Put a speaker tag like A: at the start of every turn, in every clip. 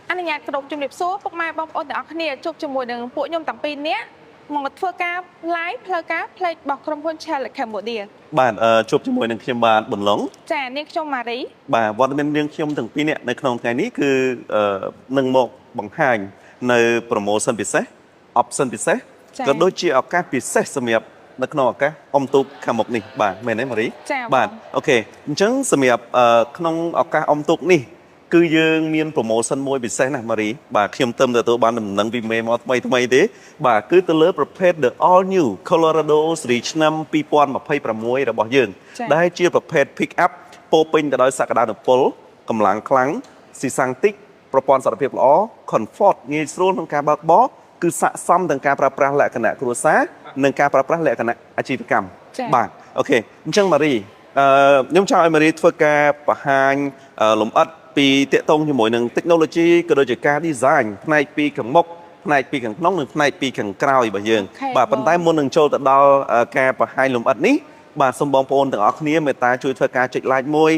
A: anh nhàกระดกจุ่มดิบซัวพวกมาบอมโอนแต่ออกเนี่ยจุบจมูกหนึ่งพวกยมต่างปีเนี้ยมองมาเพื่อการไลฟ์เพลการเพลย์บอกคำพูดแชร์หรือแคมโบเดีย
B: บ้านจบจมูกหนึ่งเขียมบานบนหลง
A: แต่เนี่ยชมมาดิ
B: บ้านวันเป็นเรื่องเขียมถึงปีเนี้ยในขนมไงนี้คือหนึ่งหมกบังหันในโปรโมชั่นพิเศษออปชั่นพิเศษก็โดยเฉพาะการพิเศษสำหรับนักนอกกันอมตุกขมกนี่บ้านไม่ไหนมาดิบ้านโอเคจังสำหรับขนมออกการอมตุกนี่คือยังมีโปรโมชั่นมวยพิเศษนะมารีบ่าเขียมเติมแต่ตัวบ้านหนังวิเมมอทำไมเด้บ่าคือตัวเลือกประเภท The All New Colorado Rich นำปีปอนมาให้ประมวยระบอกยืนได้เชื่อประเภท Pick Up โปปินแต่โดยสักดานโพลกำลังคลังสีสังติกประปอนสารพิษล้อคอนฟอร์ตงี้ส่วนของการบักบอคือสะสมถึงการปรับปรุงแหลกขณะครัวซาหนึ่งการปรับปรุงแหลกขณะอาชีพกรรมบ่าโอเคจังมารียมชาวอเมริกฝึกการประหารหลุมอัดปีเตะตรงอยู่หมวยหนึ่งเทคโนโลยีก็โดยจากการดีไซน์ในปีขังมกในปีขังน้องหนึ่งในปีขังกราวอีกแบบยังบ่าปันใต้มวลหนึ่งโชว์แต่ดาวการประหารหลุมอัดนี้บ่าสมบูรณ์โอนต่างออกนี้เมตตาช่วยฝึกการจุดลายมวย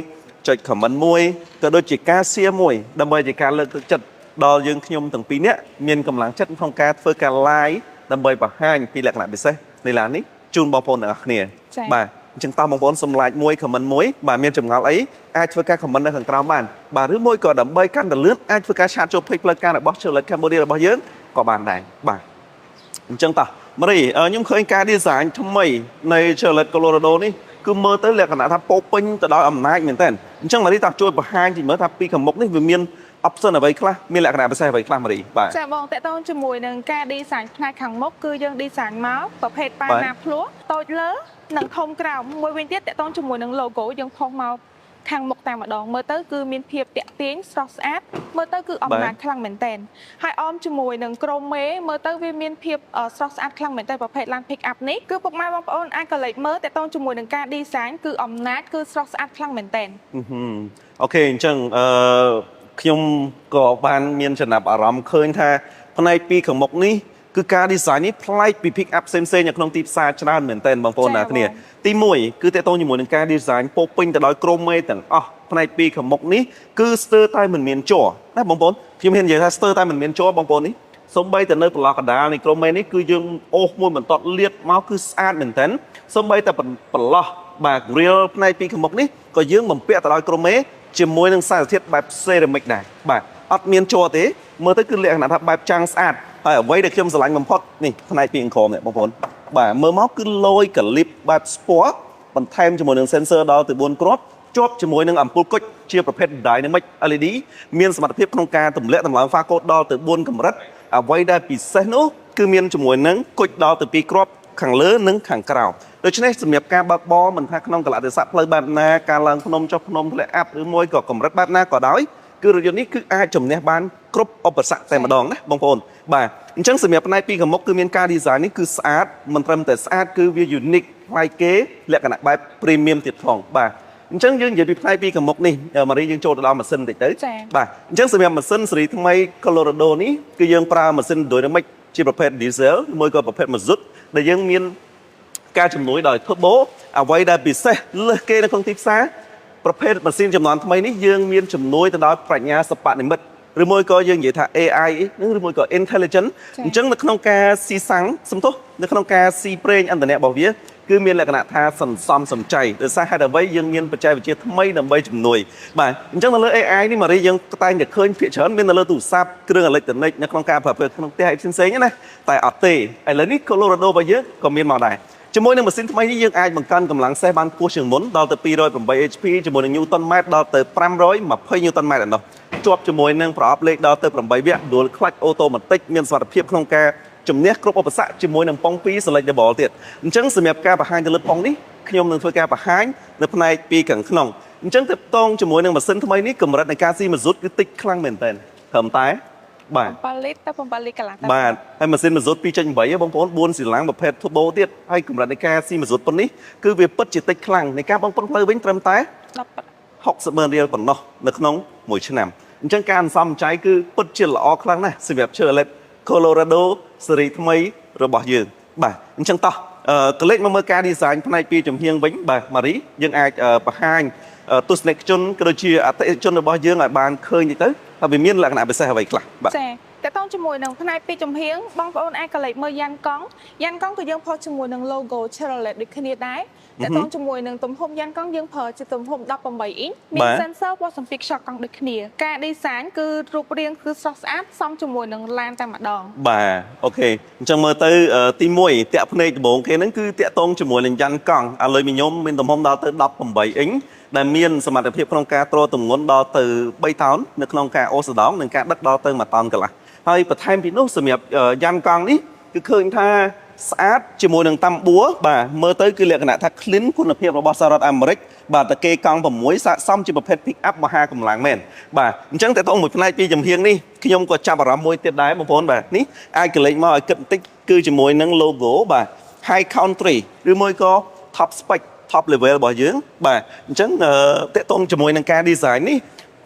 B: จุดขมันมวยก็โดยจากการเสียมวยดำไปจากการเลิกจัดดอยังขยมต่างปีเนี้ยมีกำลังจัดของการฝึกการไล่ดำไปประหารปีหลักหลักไปเซ่ในร้านนี้จูนบอลโอนต่างออกนี้บ่าจึงตามบางคนสมัยมวยขมันมวยบ่ามีจำงานไอ้อาจจะการขมันในขังกราวบ้านบ่าหรือมวยก็ดับใบกันแต่เลือดอาจจะการชาร์จจบเพลย์เพลย์การแบบบอสเชอร์เลตแคมโบเดียแบบเยอะก็บ้านไหนบ่าจึงต่อมาดิยังเคยการดีไซน์ทำไมในเชอร์เลตโคโลราโดนี่คือเมื่อตั้งแต่ขณะทับโป๊ปิ้งแต่ดอยอำนาจเหมือนกันจึงมาที่ตัดช่วยประหารจริงเมื่อทับปีขมกนี่มีออปชั่นอะไรคลามีแหละขนาดไปใส่ไปคลามาดีบ่า
A: จะมองแต่ต้องจมูกหนึ่งการดีไซน์ขนาดขังมกคือยังดีไซน์ม้าประเภทปลาหนาพลัวโตเล้อหนังทงกล่าวมวยเวนเตียแต่ต้องจมูกหนึ่งโลโก้ยังพองเมาขังมกแต่มาดองเมื่อเตอร์คือมีเพียบเตะเตียงสต็อกแอดเมื่อเตอร์คือออมนาคลังเหมือนเต้นให้ออมจมูกหนึ่งกรมเมเมื่อเตอร์มีเพียบสต็อกแอดคลังเหมือนเต้นประเภทลานพิกอัพนี้คือพวกไม้บอลปอนอันก็เลยเมื่อแต่ต้องจมูกหนึ่งการดีไซน์คือออมนาคือสต็อกแอดคลังเหมือนเต้น
B: โอเคจังខ្ញុំក៏បានមានចំណាប់អារម្មណ៍ឃើញថាផ្នែកពីខាងមុខនេះគឺការ design នេះប្លែកពី pick up ផ្សេងៗនៅក្នុងទីផ្សារច្រើនមែនទែនបងប្អូនណាគ្នាទី1គឺតកតងជាមួយនឹងការ design ពោពេញទៅដោយក្រមមេទាំងអស់ផ្នែកពីខាងមុខនេះគឺស្ទើរតែមិនមានជ័រណាបងប្អូនខ្ញុំហ៊ាននិយាយថាស្ទើរតែមិនមានជ័របងប្អូននេះសូម្បីតែនៅប្រឡោះកណ្ដាលនៃក្រមមេនេះគឺយើងអូសមួយបន្ទាត់លាតមកគឺស្អាតមែនទែនសូម្បីតែប្រឡោះបាទ real ផ្នែកពីខាងមុខនេះក៏យើងបំពាក់ទៅដោយក្រមមេជាមួយនឹងសារធាតុបែបសេរ៉ាមិកដែរបាទអត់មានជ័រទេមើលទៅគឺលក្ខណៈថាបែបចាំងស្អាតហើយអ្វីដែលខ្ញុំស្រឡាញ់បំផុតនេះផ្នែកពីអង្គមនេះបងប្អូនបាទមើលមកគឺលយកាលីបបែប sport បន្ថែមជាមួយនឹង sensor ដល់ទៅ4គ្រាប់ជាប់ជាមួយនឹងអំពូលគុជជាប្រភេទ dynamic LED មានសមត្ថភាពក្នុងការទម្លាក់តម្លើង pha code ដល់ទៅ4កម្រិតអ្វីដែលពិសេសនោះគឺមានជាមួយនឹងគុជដល់ទៅ2គ្រាប់ខាងលើនិងខាងក្រោមដូច្នេះសម្រាប់ការបើកបរមិនថាក្នុងកលៈទេសៈផ្លូវបែបណាការឡើងភ្នំចុះភ្នំធ្លាក់អាប់ឬមួយក៏កម្រិតបែបណាក៏ដោយគឺរថយន្តនេះគឺអាចជំនះបានគ្រប់ឧបសគ្គតែម្ដងណាបងប្អូនបាទអញ្ចឹងសម្រាប់ផ្នែកពីខាងមុខគឺមានការ design នេះគឺស្អាតមិនត្រឹមតែស្អាតគឺវា unique ប្លែកគេលក្ខណៈបែប premium ទៀតផងបាទអញ្ចឹងយើងនិយាយពីផ្នែកពីខាងមុខនេះម៉ារីយើងចូលទៅដល់ម៉ាស៊ីនបន្តិចទៅបាទអញ្ចឹងសម្រាប់ម៉ាស៊ីនស៊េរីថ្មី Colorado នេះគឺយើងប្រើម៉ាស៊ីន Dynamic ជាប្រភេទ diesel មួយក៏ប្រភេទ Mazut ដែលយើងមានការជំនួយដោយ turbo អ្វីដែលពិសេសលើសគេនៅក្នុងទីផ្សារប្រភេទម៉ាស៊ីនចំនួនថ្មីនេះយើងមានជំនួយទៅដោយប្រាជ្ញាសិប្បនិម្មិតឬមួយក៏យើងនិយាយថា AI នឹងឬមួយក៏ intelligent អញ្ចឹងនៅក្នុងការស៊ីសាំងសំទោសនៅក្នុងការស៊ីប្រេងឥន្ធនៈរបស់វាគឺមានលក្ខណៈថាសន្សំសំចៃដោយសារហេតុអ្វីយើងមានបច្ចេកវិទ្យាថ្មីដើម្បីជំនួយបាទអញ្ចឹងនៅលើ AI នេះម៉ារីយើងតែងតែឃើញភាគច្រើនមាននៅលើទូរស័ព្ទគ្រឿងអេឡិចត្រូនិកនៅក្នុងការប្រើប្រាស់ក្នុងផ្ទះផ្សេងៗណាតែអត់ទេឥឡូវនេះ Colorado របស់យើងក៏មានមកដែរជាមួយនឹងម៉ាស៊ីនថ្មីនេះយើងអាចបង្កើនកម្លាំងសេះបានខ្ពស់ជាងមុនដល់ទៅ208 HP ជាមួយនឹង Newton Meter ដល់ទៅ520 Newton Meter នោះជាប់ជាមួយនឹងប្រអប់លេខដល់ទៅ8វគ្គ Dual Clutch Automatic មានសមត្ថភាពក្នុងការជំនះគ្រប់ឧបសគ្គជាមួយនឹងប៉ុង2 Selectable ទៀតអញ្ចឹងសម្រាប់ការបង្ហាញទៅលើប៉ុងនេះខ្ញុំនឹងធ្វើការបង្ហាញនៅផ្នែកពីខាងក្នុងអញ្ចឹងទៅតងជាមួយនឹងម៉ាស៊ីនថ្មីនេះកម្រិតនៃការស៊ីម៉ាស៊ូតគឺតិចខ្លាំងមែនទែនត្រឹមតែបាទ
A: 7លីត្រទៅ7លីត្រកន្លះ
B: បាទហើយម៉ាស៊ីនម៉ាស៊ូត 2.8 បងប្អូន4សីឡាំងប្រភេទ turbo ទៀតហើយកម្រិតនៃការស៊ីម៉ាស៊ូតប៉ុណ្នេះគឺវាពិតជាតិចខ្លាំងនៃការបងប្អូនផ្លូវវិញត្រឹមតែ60,000 រៀលប៉ុណ្ណោះនៅក្នុងមួយឆ្នាំអញ្ចឹងការអន្សំចៃគឺពិតជាល្អខ្លាំងណាស់សម្រាប់ Chevrolet Colorado ស៊េរីថ្មីរបស់យើងបាទអញ្ចឹងតោះកលេចមកមើលការ design ផ្នែកពីចំហៀងវិញបាទម៉ារីយើងអាចបង្ហាញ ទស្សនិកជនក៏ដូចជាអតិថិជនរបស់យើងឲ្យបានឃើញទៅហើយវាមានលក្ខណៈពិសេសអ្វីខ្លះបាទ
A: ចាតើតោងជាមួយនឹងផ្នែកពីចំហៀងបងប្អូនអាចកលេចមើលយ៉ានកង់គឺយើងផុសជាមួយនឹង logo Chevrolet ដូចគ្នាដែរតើតោងជាមួយនឹងទំហំយ៉ានកង់យើងប្រើជាទំហំ18អ៊ីនមាន sensor វាស់សម្ពាធខ្យល់កង់ដូចគ្នាការ design គឺរូបរាងគឺស្រស់ស្អាតសមជាមួយនឹងឡានតែម្ដង
B: បាទអូខេអញ្ចឹងមើលទៅទី1តាក់ភ្នែកដំបូងគេហ្នឹងគឺតាក់ទងជាមួយនឹងយ៉ានកង់អាលុយមីញ៉ុមមានទំហំដល់ទៅ18អ៊ីនដែលមានសមត្ថភាពក្នុងការទ្រទម្ងន់ដល់ទៅ3តោននៅក្នុងការអូសដងនិងការដឹកដល់ទៅ1តោនកន្លះហើយបន្ថែមពីនោះសម្រាប់យ៉ានកង់នេះគឺឃើញថាស្អាតជាមួយនឹងតាំបួបាទមើលទៅគឺលក្ខណៈថា clean គុណភាពរបស់សហរដ្ឋអាមេរិកបាទតាគេកង់6ស័ក្តិសមជាប្រភេទ pick up មហាកម្លាំងមែនបាទអញ្ចឹងតើតោងមួយផ្នែកពីចំហៀងនេះខ្ញុំក៏ចាប់អារម្មណ៍មួយទៀតដែរបងប្អូនបាទនេះអាចកលេចមកឲ្យគិតបន្តិចគឺជាមួយនឹង logo បាទ High Country ឬមួយក៏ Top Spec Top Level របស់យើងបាទអញ្ចឹងតើតោងជាមួយនឹងការ design នេះ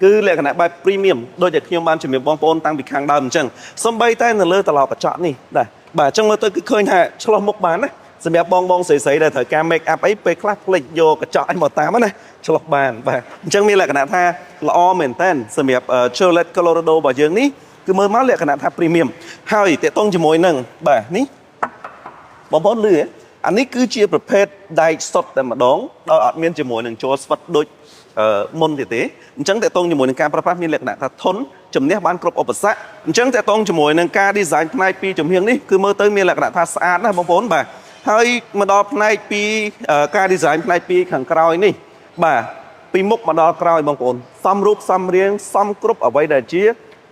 B: គឺលក្ខណៈបែប premium ដូចតែខ្ញុំបានជំរាបបងប្អូនតាំងពីខាងដើមអញ្ចឹងសំបីតែនៅលើត្រឡប់កញ្ចក់នេះដែរបាទអញ្ចឹងមើលទៅគឺឃើញថាឆ្លោះមុខបានណាសម្រាប់បងស្រីៗដែលត្រូវការ make up អីពេលខ្លះផ្លេចយកកញ្ចក់អីមកតាមណាឆ្លោះបានបាទអញ្ចឹងមានលក្ខណៈថាល្អមែនតើសម្រាប់ Chevrolet Colorado របស់យើងនេះគឺមើលមកលក្ខណៈថា premium ហើយតេតងជាមួយនឹងបាទនេះបងប្អូនលឺអានេះគឺជាប្រភេទដែកសុទ្ធតែម្ដងដោយអត់មានជាមួយនឹងចូលស្វិតដូចមុនទេអញ្ចឹងតេតងជាមួយនឹងការប្រើប្រាស់មានលក្ខណៈថាធន់ជំនះបានគ្រប់ឧបសគ្គអញ្ចឹងតេតងជាមួយនឹងការ design ផ្នែកពីចំហៀងនេះគឺមើលទៅមានលក្ខណៈថាស្អាតណាស់បងប្អូនបាទហើយមកដល់ផ្នែកពីការ design ផ្នែកពីខាងក្រោយនេះបាទពីមុខមកដល់ក្រោយបងប្អូនសមរូបសមរាងសមគ្រប់អ្វីដែលជា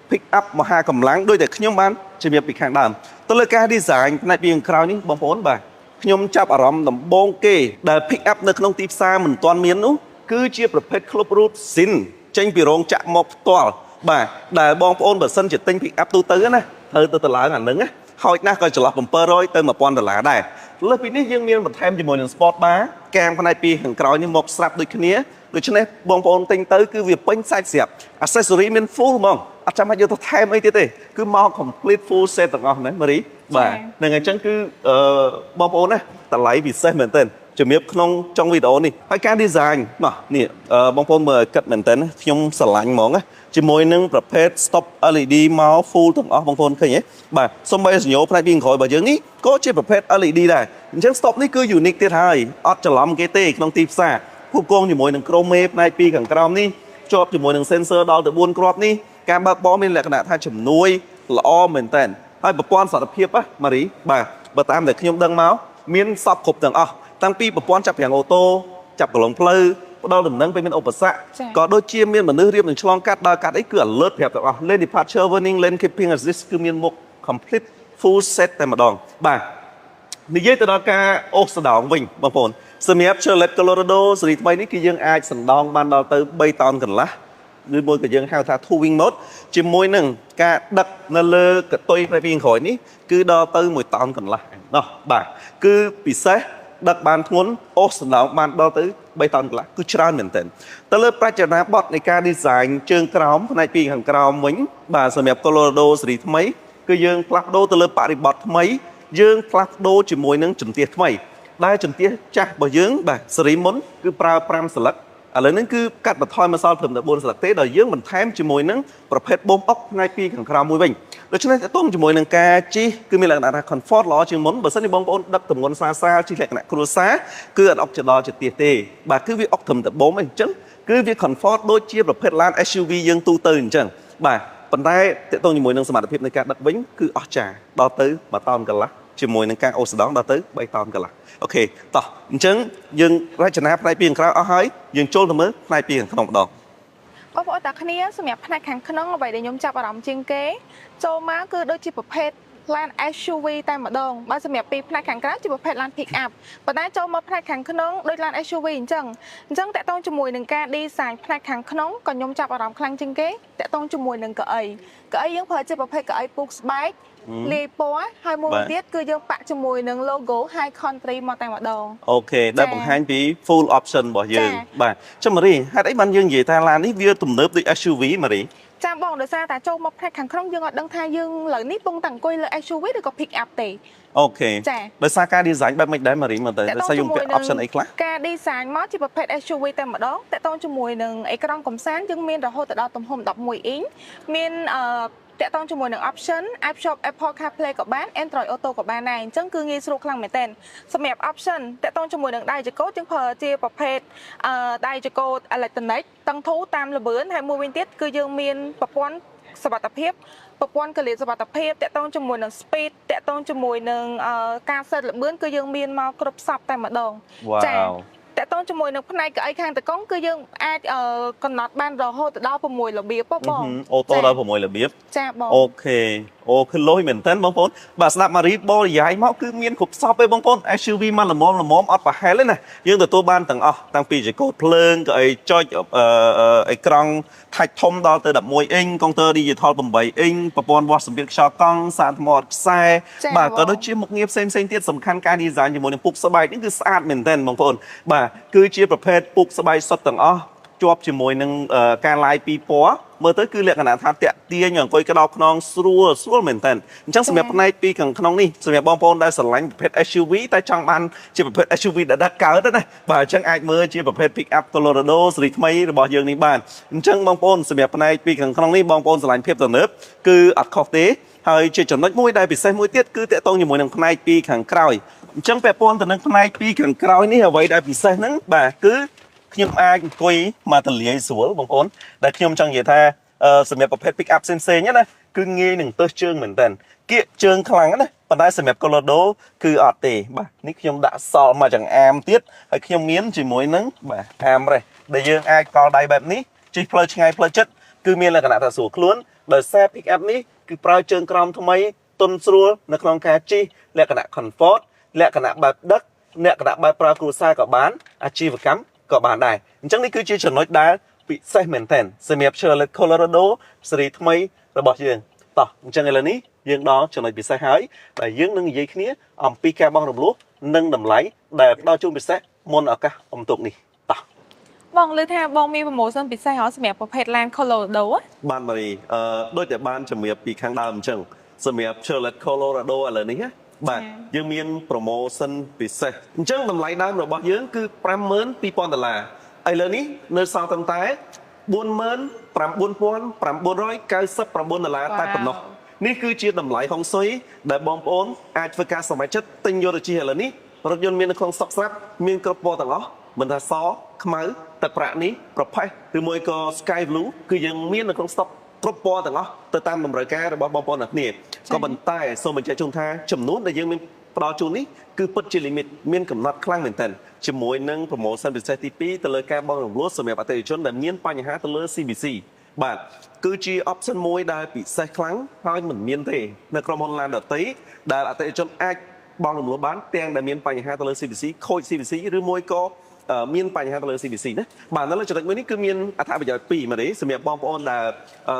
B: pick up មហាកម្លាំងដូចតែខ្ញុំបានជំរាបពីខាងដើមទៅលើការ design ផ្នែកពីខាងក្រោយនេះបងប្អូនបាទខ្ញុំចាប់អារម្មណ៍ដំបូងគេដែល pick up នៅក្នុងទីផ្សារមិនទាន់មាននោះគឺជាប្រភេទ Club Root Sin ចេញពីរោងចក្រមកផ្ទាល់បាទដែលបងប្អូនបើសិនជាទិញ pick up ទូទៅណាត្រូវទៅតម្លើងអាហ្នឹងណាហោចណាស់ក៏ចន្លោះ$700ទៅ$1000ដែរលើសពីនេះយើងមានបន្ថែមជាមួយនឹង Sport Bar កាំងផ្នែកពីខាងក្រោយនេះមកស្រាប់ដូចគ្នាដូច្នេះបងប្អូនទិញទៅគឺវាពេញសាច់ស្រាប់ accessory មាន full ហ្មងអត់ចាំបាច់យកទៅថែមអីទៀតទេគឺមក complete full set ទាំងអស់ហ្នឹងម៉ារីបាទនឹងអញ្ចឹងគឺបងប្អូនណាតម្លៃពិសេសមែនទែនជំរាបក្នុងចុងវីដេអូនេះហើយការ design បាទនេះបងប្អូនមើលគិតមែនទែនខ្ញុំស្រឡាញ់ហ្មងណាជាមួយនឹងប្រភេទ stop LED មក full ទាំងអស់បងប្អូនឃើញទេបាទសូម្បីសញ្ញោផ្នែកពីខាងក្រោយរបស់យើងនេះក៏ជាប្រភេទ LED ដែរអញ្ចឹង stop នេះគឺ unique ទៀតហើយអត់ច្រឡំគេទេក្នុងទីផ្សារគូគងជាមួយនឹង chrome ផ្នែកពីខាងក្រោមនេះជាប់ជាមួយនឹង sensor ដល់ទៅ4គ្រាប់នេះការបើកបរមានលក្ខណៈថាជំនួយល្អមែនទែនហើយប្រព័ន្ធសុខភាពណាម៉ារីបាទបើតាមដែលខ្ញុំដឹងមកមានសពគ្រប់ទាំងអស់តាំងពីប្រព័ន្ធចាប់ប្រាំងអូតូចាប់កន្លងផ្លូវផ្ដល់ដំណឹងពេលមានឧបសគ្គក៏ដូចជាមានមនុស្សរៀបនឹងឆ្លងកាត់ដល់កាត់អីគឺ alert ប្រាប់ទាំងអស់ lane departure warning lane keeping assist គឺមានមុខ complete full set តែម្ដងបាទនិយាយទៅដល់ការអូសសណ្ដោងវិញបងប្អូនសម្រាប់ Chevrolet Colorado ស៊េរីថ្មីនេះគឺយើងអាចសណ្ដោងបានដល់ទៅ3តោនកន្លះឬមួយក៏យើងហៅថា two wing mode ជាមួយនឹងការដឹកនៅលើកតុយផ្នែកពីខាងក្រោយនេះគឺដល់ទៅ1តោនកន្លះណោះបាទគឺពិសេសដឹកបានធ្ងន់អូសសណ្ដោងបានដល់ទៅ3តោនកន្លះគឺច្រើនមែនទែនទៅលើប្រជាណាបទនៃការ design ជើងក្រោមផ្នែកពីខាងក្រោមវិញបាទសម្រាប់ Colorado ស៊េរីថ្មីគឺយើងផ្លាស់ប្ដូរទៅលើបរិបទថ្មីយើងផ្លាស់ប្ដូរជាមួយនឹងជំទាស់ថ្មីដែលជំទាស់ចាស់របស់យើងបាទស៊េរីមុនគឺប្រើ5ស្លឹកឥឡូវនេះគឺកាត់បន្ថយម្សៅត្រឹមតែ4ស្លឹកទេដោយយើងបន្ថែមជាមួយនឹងប្រភេទបូមអុកផ្នែកពីខាងក្រោមមួយវិញដូច្នេះតើតោងជាមួយនឹងការជិះគឺមានលក្ខណៈថា comfort ល្អជាងមុនបើសិនជាបងប្អូនដឹកទម្ងន់សាជិះលក្ខណៈគ្រួសារគឺអត់អុកចដល់ជាទៀសទេបាទគឺវាអុកត្រឹមតែបូមអីអញ្ចឹងគឺវា comfort ដូចជាប្រភេទឡាន SUV យើងទូទៅអញ្ចឹងបាទប៉ុន្តែតើតោងជាមួយនឹងសមត្ថភាពនៃការដឹកវិញគឺអស្ចារ្យដល់ទៅ1តោនកន្លះជាមួយនឹងការអូសដងដល់ទៅ3តោនកន្លះអូខេតោះអញ្ចឹងយើងរចនាផ្នែកពីខាងក្រៅអស់ហើយយើងចូលទៅមើលផ្នែកពីខាងក្នុងម្ដង
A: បងប្អូនតាគ្នាសម្រាប់ផ្នែកខាងក្នុងអ្វីដែលខ្ញុំចាប់អារម្មណ៍ជាងគេចូលមកគឺដូចជាប្រភេទឡាន SUV តែម្ដងបើសម្រាប់ពីផ្នែកខាងក្រៅជាប្រភេទឡាន pick up ប៉ុន្តែចូលមកផ្នែកខាងក្នុងដូចឡាន SUV អញ្ចឹងតកតងជាមួយនឹងការ design ផ្នែកខាងក្នុងក៏ខ្ញុំចាប់អារម្មណ៍ខ្លាំងជាងគេតកតងជាមួយនឹងកៅអីយើងប្រើជាប្រភេទកៅអីពូកស្បែកលាយពណ៌ហើយមួយទៀតគឺយើងប៉ាក់ជាមួយនឹង logo High Country មកតែម្ដង
B: អូខេដែលបង្ហាញពី full option របស់យើងបាទចាំម៉ារីហេតុអីបានយើងនិយាយថាឡាននេះវាទំនើបដូច SUV ម៉ារី
A: ចាំបងដោយសារតែចូលមកផ្នែកខាងក្នុងយើងអត់ដឹងថាយើងលើនេះពងតាំងអង្គុយលើ SUV ឬក៏ pick up ទេ
B: អូខេដោយសារការ design បែបមិនដែរម៉ារីមើលទៅដោយសារយើងពាក់ option អីខ្លះ
A: ការ design មកជាប្រភេទ SUV តែម្ដងតកតងជាមួយនឹងអេក្រង់កំសាន្តយើងមានរហូតដល់ទំហំ11អ៊ីងមានតកតងជាមួយនឹង option អាចភ្ជាប់ Apple CarPlay ក៏បាន Android Auto ក៏បានដែរអញ្ចឹងគឺងាយស្រួលខ្លាំងមែនទែនសម្រាប់ option តកតងជាមួយនឹង Digico យើងប្រើជាប្រភេទDigico Electronic តឹងធូរតាមល្បឿនហើយមួយវិញទៀតគឺយើងមានប្រព័ន្ធសុវត្ថិភាពប្រព័ន្ធកលៀតសុវត្ថិភាពតកតងជាមួយនឹង speed តកតងជាមួយនឹងការសេតល្បឿនគឺយើងមានមកគ្រប់សពតែម្ដងចា៎តកតងជាមួយនឹងផ្នែកកៅអីខាងតកង់គឺយើងអាចកំណត់បានរហូតដល់6របៀបបង
B: អូតូដល់6របៀប
A: ចាបង
B: អូខេគឺលុយមែនតើបងប្អូនបាទស្ដាប់ម៉ារីបរិយាយមកគឺមានគ្រប់សពទេបងប្អូន SUV មកល្មមអត់ប្រហែលទេណាយើងទទួលបានទាំងអស់តាំងពីចកោតភ្លើងក៏អីចុចអេក្រង់ថាច់ធំដល់ទៅ11អ៊ីងកុងទ័រ Digital 8អ៊ីងប្រព័ន្ធវាស់សម្ពាធខ្យល់កង់សារថ្មអត់ខ្សែបាទក៏ដូចជាមុខងារផ្សេងទៀតសំខាន់ការ design ជាមួយនឹងពុកស្បែកនេះគឺស្អាតមែនតើបងប្អូនបាទគឺជាប្រភេទពុកស្បែកសុទ្ធទាំងអស់ជាប់ជាមួយនឹងការឡាយពីរពណ៌មើលទៅគឺលក្ខណៈថាតាក់ទាញអង្គុយកដោខ្នងស្រួលមែនតើអញ្ចឹងសម្រាប់ផ្នែកពីខាងក្នុងនេះសម្រាប់បងប្អូនដែលស្រឡាញ់ប្រភេទ SUV តែចង់បានជាប្រភេទ SUV ដែលដាក់កើតណាបាទអញ្ចឹងអាចមើលជាប្រភេទ Pick Up Colorado ស៊េរីថ្មីរបស់យើងនេះបានអញ្ចឹងបងប្អូនសម្រាប់ផ្នែកពីខាងក្នុងនេះបងប្អូនស្រឡាញ់ភាពទំនើបគឺអត់ខុសទេហើយជាចំណុចមួយដែលពិសេសមួយទៀតគឺតាក់ទងជាមួយនឹងផ្នែកពីខាងក្រោយអញ្ចឹងពាក់ព័ន្ធទៅនឹងផ្នែកពីខាងក្រោយនេះអ្វីដែលពិសេសហ្នឹងបាទគឺខ្ញុំអាចអង្គុយមកទលាយស្រួលបងប្អូនដែលខ្ញុំចង់និយាយថាសម្រាប់ប្រភេទ pick up ផ្សេងណាគឺងាយនឹងទើសជើងមែនតើគៀកជើងខ្លាំងណាប៉ុន្តែសម្រាប់ Colorado គឺអត់ទេបាទនេះខ្ញុំដាក់សល់មកចង្អាមទៀតហើយខ្ញុំមានជាមួយនឹងបាទអាមរេសដែលយើងអាចកល់ដៃបែបនេះជិះផ្លូវឆ្ងាយផ្លូវជិតគឺមានលក្ខណៈថាស្រួលខ្លួនដោយសារ pick up នេះគឺប្រើជើងក្រោមថ្មីទន់ស្រួលនៅក្នុងការជិះលក្ខណៈ comfort លក្ខណៈបែបដឹកលក្ខណៈបែបប្រើគ្រួសារក៏បានអាជីវកម្មក៏បានដែរអញ្ចឹងនេះគឺជាចំណុចដែលពិសេសមែនទែនសម្រាប់ Chevrolet Colorado ស៊េរីថ្មីរបស់យើងតោះអញ្ចឹងឥឡូវនេះយើងដល់ចំណុចពិសេសហើយដែលយើងនឹងនិយាយគ្នាអំពីការបង់រំលោះនិងតម្លៃដែលផ្ដល់ជូនពិសេសមុនឱកាសអុំទូកនេះតោះ
A: បងលើថាបងមាន promotion ពិសេសសម្រាប់ប្រភេទ Land Colorado
B: បានម៉ារីដូចតែបានជំរាបពីខាងដើមអញ្ចឹងសម្រាប់ Chevrolet Colorado ឥឡូវនេះណាបាទយើងមាន promotion ពិសេសអញ្ចឹងតម្លៃដើមរបស់យើងគឺ$52,000ឥឡូវនេះនៅសល់ត្រឹមតែ$49,999 តែប៉ុណ្ណោះនេះគឺជាតម្លៃហុងស៊ុយដែលបងប្អូនអាចធ្វើការសម្រេចចិត្តទិញយកទៅជិះឥឡូវនេះរថយន្តមាននៅក្នុងស្តុកស្រាប់មានគ្រប់ពណ៌ទាំងអស់មិនថាសខ្មៅទឹកប្រាក់នេះប្រផេះឬមួយក៏ Sky Blue គឺយើងមាននៅក្នុងស្តុកគ្រប់ពណ៌ទាំងអស់ទៅតាមតម្រូវការរបស់បងប្អូនអ្នកគ្នាក៏ប៉ុន្តែសូមបញ្ជាក់ជូនថាចំនួនដែលយើងមានផ្ដល់ជូននេះគឺពិតជា limit មានកំណត់ខ្លាំងមែនទែនជាមួយនឹង promotion ពិសេសទី2ទៅលើការបង់រំលោះសម្រាប់អតិថិជនដែលមានបញ្ហាទៅលើ CBC បាទគឺជា option មួយដែលពិសេសខ្លាំងហើយមិនមានទេនៅក្រុមហ៊ុនឡានដទៃដែលអតិថិជនអាចបង់រំលោះបានទាំងដែលមានបញ្ហាទៅលើ CBC ខូច CBC ឬមួយក៏មានបញ្ហាទៅលើ CBC ណាបាទនៅលើចំណុចមួយនេះគឺមានអត្ថប្រយោជន៍ពីរមកនេះសម្រាប់បងប្អូនដែល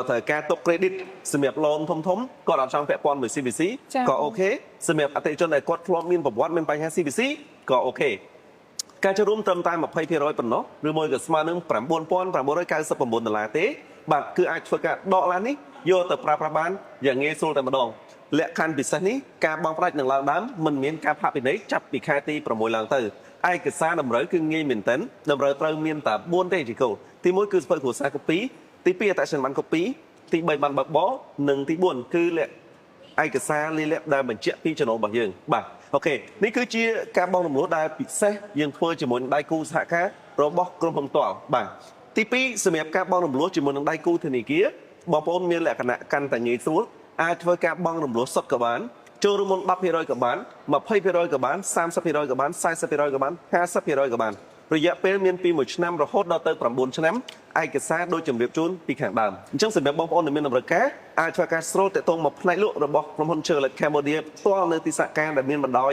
B: ត្រូវការទុក credit សម្រាប់ loan ធំគាត់អត់ចង់ពាក់ព័ន្ធមួយ CBC ក៏អូខេសម្រាប់អតិថិជនដែលគាត់ធ្លាប់មានប្រវត្តិមានបញ្ហា CBC ក៏អូខេការចូលរួមត្រឹមតែ20%ប៉ុណ្ណោះឬមួយក៏ស្មើនឹង$9,999ទេបាទគឺអាចធ្វើការដកឡាននេះយកទៅប្រើប្រាស់បានយ៉ាងងាយស្រួលតែម្ដងលក្ខខណ្ឌពិសេសនេះការបង់ផ្ដាច់នឹងឡើងដើមមិនមានការផាកពិន័យចាប់ពីខែទី6ឡើងទៅឯកសារតម្រូវគឺងាយមែនទែនតម្រូវត្រូវមានតែ4ទេជីកូទី1គឺស្ពើគ្រួសារ copy ទី2អត្តសញ្ញាណប័ណ្ណ copy ទី3ប័ណ្ណបើកបរនិងទី4គឺឯកសារលាយលក្ខដែលបញ្ជាក់ពីចំណូលរបស់យើងបាទអូខេនេះគឺជាការបង់រំលោះដែលពិសេសយើងធ្វើជាមួយនឹងដៃគូសហការរបស់ក្រុមហ៊ុនផ្ទាល់បាទទី2សម្រាប់ការបង់រំលោះជាមួយនឹងដៃគូធនាគារបងប្អូនមានលក្ខណៈកាន់តែងាយស្រួលអាចធ្វើការបង់រំលោះសុទ្ធក៏បានចូលរួមមុន10%ក៏បាន20%ក៏បាន30%ក៏បាន40%ក៏បាន50%ក៏បានរយៈពេលមានពី1ឆ្នាំរហូតដល់ទៅ9ឆ្នាំឯកសារដូចជម្រាបជូនពីខាងដើមអញ្ចឹងសម្រាប់បងប្អូនដែលមានតម្រូវការអាចធ្វើការស្រូលតាក់ទងមកផ្នែកលក់របស់ក្រុមហ៊ុន Chevrolet Cambodia ផ្ទាល់នៅទីសហការដែលមានបណ្ដោយ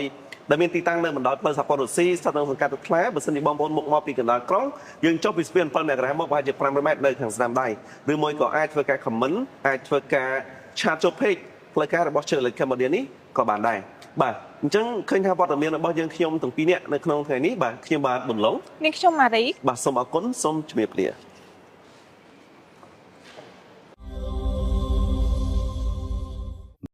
B: ដែលមានទីតាំងនៅបណ្ដោយផ្លូវសហព័ន្ធរុស្ស៊ីស្ថិតនៅក្នុងកាត់ទឹកថ្លាបើសិនជាបងប្អូនមកពីកណ្ដាលក្រុងយើងចុះពីស្ពាន7មករាមកប្រហែលជា500ម៉ែត្រនៅខាងស្ដាំដៃឬមួយក៏អាចធ្វើការ comment អាចធ្វើការឆាតចូល page ផ្លូវការរបស់ Chevrolet Cambodia នេះក៏បានដែរបាទអញ្ចឹងឃើញថាវត្តមានរបស់យើងខ្ញុំទាំងពីរនាក់នៅក្នុងថ្ងៃនេះបាទខ្ញុំបាទប៊ុនឡុង
A: នាងខ្ញុំម៉ារី
B: បាទសូមអរគុណសូមជម្រាបលា